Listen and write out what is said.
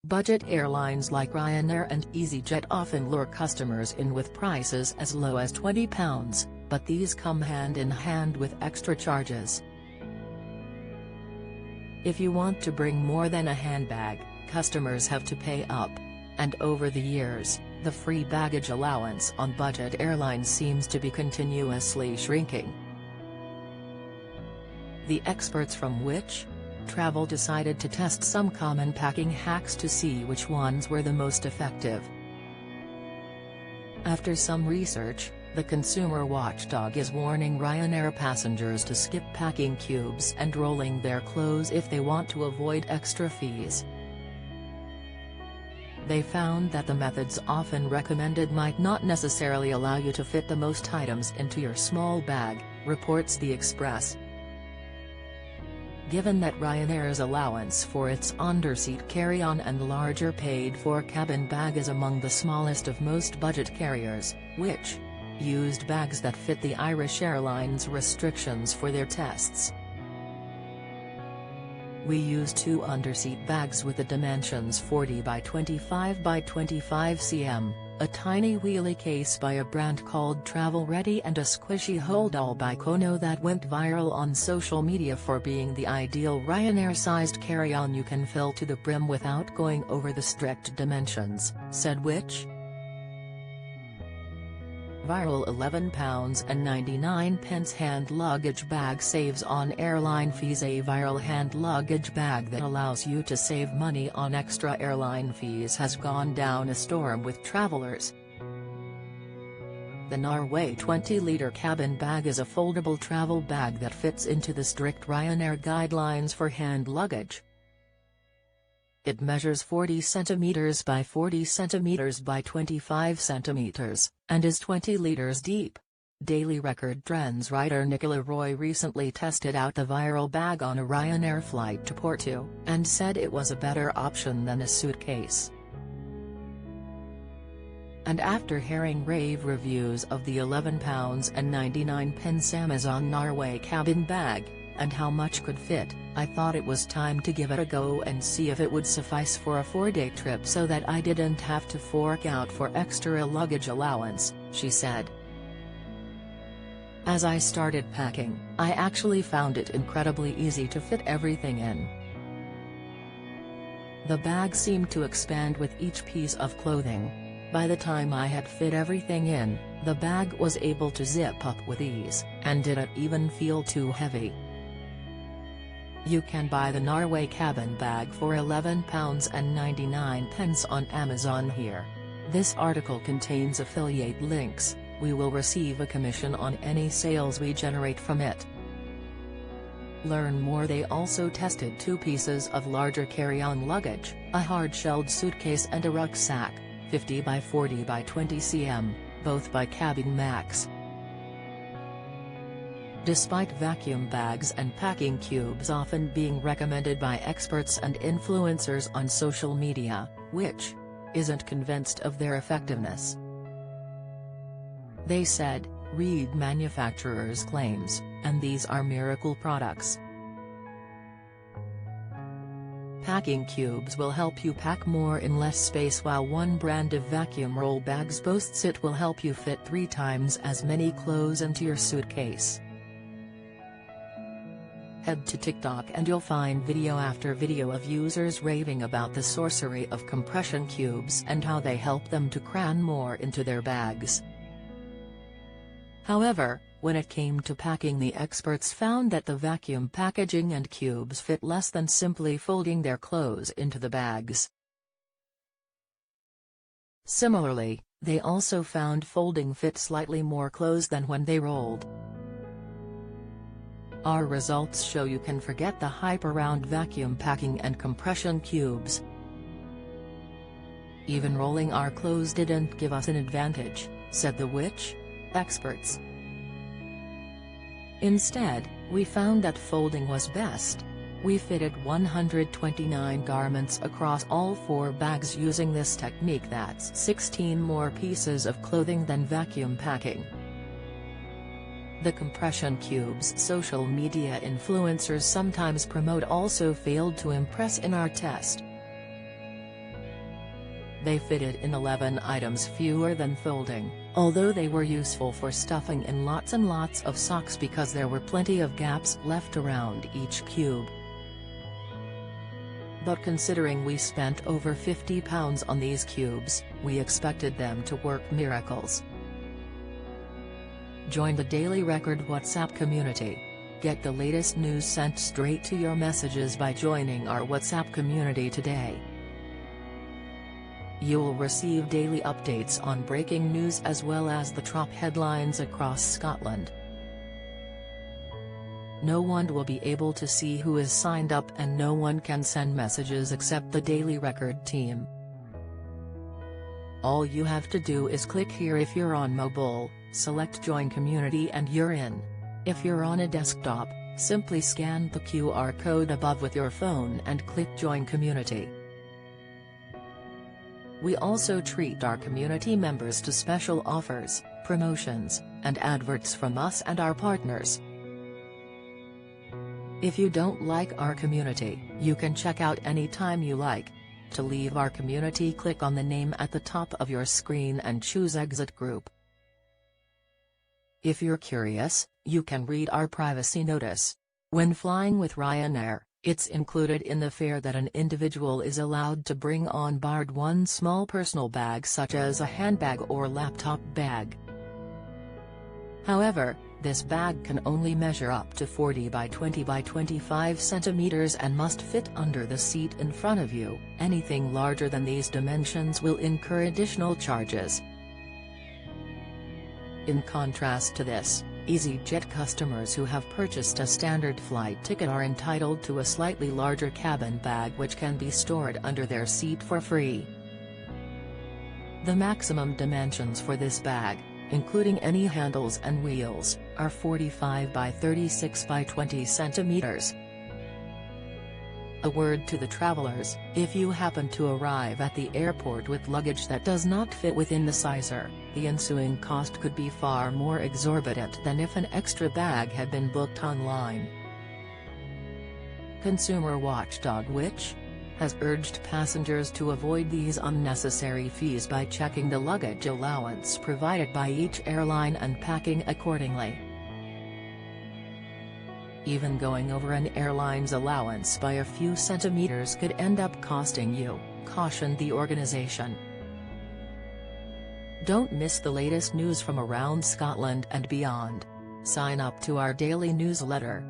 Budget airlines like Ryanair and EasyJet often lure customers in with prices as low as £20, but these come hand in hand with extra charges. If you want to bring more than a handbag, customers have to pay up. And over the years, the free baggage allowance on budget airlines seems to be continuously shrinking. The experts from Which? Travel decided to test some common packing hacks to see which ones were the most effective. After some research, the consumer watchdog is warning Ryanair passengers to skip packing cubes and rolling their clothes if they want to avoid extra fees. They found that the methods often recommended might not necessarily allow you to fit the most items into your small bag, reports The Express. Given that Ryanair's allowance for its underseat carry-on and larger paid-for cabin bag is among the smallest of most budget carriers, Which? Used bags that fit the Irish Airlines restrictions for their tests. We use 2 underseat bags with the dimensions 40 by 25 by 25 cm, a tiny wheelie case by a brand called Travel Ready and a squishy hold-all by Kono that went viral on social media for being the ideal Ryanair-sized carry-on you can fill to the brim without going over the strict dimensions, said Which? Viral £11.99 hand luggage bag saves on airline fees. A viral hand luggage bag that allows you to save money on extra airline fees has gone down a storm with travelers. The Norway 20-litre cabin bag is a foldable travel bag that fits into the strict Ryanair guidelines for hand luggage. It measures 40 cm by 40 cm by 25 cm, and is 20 litres deep. Daily Record Trends writer Nicola Roy recently tested out the viral bag on a Ryanair flight to Porto, and said it was a better option than a suitcase. And after hearing rave reviews of the £11.99 Amazon Norway cabin bag, and how much could fit, I thought it was time to give it a go and see if it would suffice for a 4-day trip so that I didn't have to fork out for extra luggage allowance, she said. As I started packing, I actually found it incredibly easy to fit everything in. The bag seemed to expand with each piece of clothing. By the time I had fit everything in, the bag was able to zip up with ease, and didn't even feel too heavy. You can buy the Norway cabin bag for £11.99 on Amazon here. This article contains affiliate links. We will receive a commission on any sales we generate from it. Learn more. They also tested 2 pieces of larger carry-on luggage, a hard-shelled suitcase and a rucksack, 50 by 40 by 20 cm, both by Cabin Max. Despite vacuum bags and packing cubes often being recommended by experts and influencers on social media, Which? Isn't convinced of their effectiveness. They said, read manufacturers' claims, and these are miracle products. Packing cubes will help you pack more in less space, while one brand of vacuum roll bags boasts it will help you fit 3 times as many clothes into your suitcase. Head to TikTok and you'll find video after video of users raving about the sorcery of compression cubes and how they help them to cram more into their bags. However, when it came to packing, the experts found that the vacuum packaging and cubes fit less than simply folding their clothes into the bags. Similarly, they also found folding fit slightly more clothes than when they rolled. Our results show you can forget the hype around vacuum packing and compression cubes. Even rolling our clothes didn't give us an advantage, said the Which? Experts. Instead, we found that folding was best. We fitted 129 garments across all 4 bags using this technique. That's 16 more pieces of clothing than vacuum packing. The compression cubes social media influencers sometimes promote also failed to impress in our test. They fitted in 11 items fewer than folding, although they were useful for stuffing in lots and lots of socks because there were plenty of gaps left around each cube. But considering we spent over £50 on these cubes, we expected them to work miracles. Join the Daily Record WhatsApp community. Get the latest news sent straight to your messages by joining our WhatsApp community today. You'll receive daily updates on breaking news as well as the top headlines across Scotland. No one will be able to see who is signed up and no one can send messages except the Daily Record team. All you have to do is click here if you're on mobile, select Join Community and you're in. If you're on a desktop, simply scan the QR code above with your phone and click Join Community. We also treat our community members to special offers, promotions, and adverts from us and our partners. If you don't like our community, you can check out anytime you like. To leave our community, click on the name at the top of your screen and choose Exit Group. If you're curious, you can read our privacy notice. When flying with Ryanair, it's included in the fare that an individual is allowed to bring on board one small personal bag such as a handbag or laptop bag. However, this bag can only measure up to 40 by 20 by 25 centimeters and must fit under the seat in front of you. Anything larger than these dimensions will incur additional charges. In contrast to this, EasyJet customers who have purchased a standard flight ticket are entitled to a slightly larger cabin bag which can be stored under their seat for free. The maximum dimensions for this bag, including any handles and wheels, are 45 by 36 by 20 centimeters. A word to the travelers: if you happen to arrive at the airport with luggage that does not fit within the sizer, the ensuing cost could be far more exorbitant than if an extra bag had been booked online. Consumer watchdog Which? Has urged passengers to avoid these unnecessary fees by checking the luggage allowance provided by each airline and packing accordingly. Even going over an airline's allowance by a few centimeters could end up costing you, cautioned the organization. Don't miss the latest news from around Scotland and beyond. Sign up to our daily newsletter.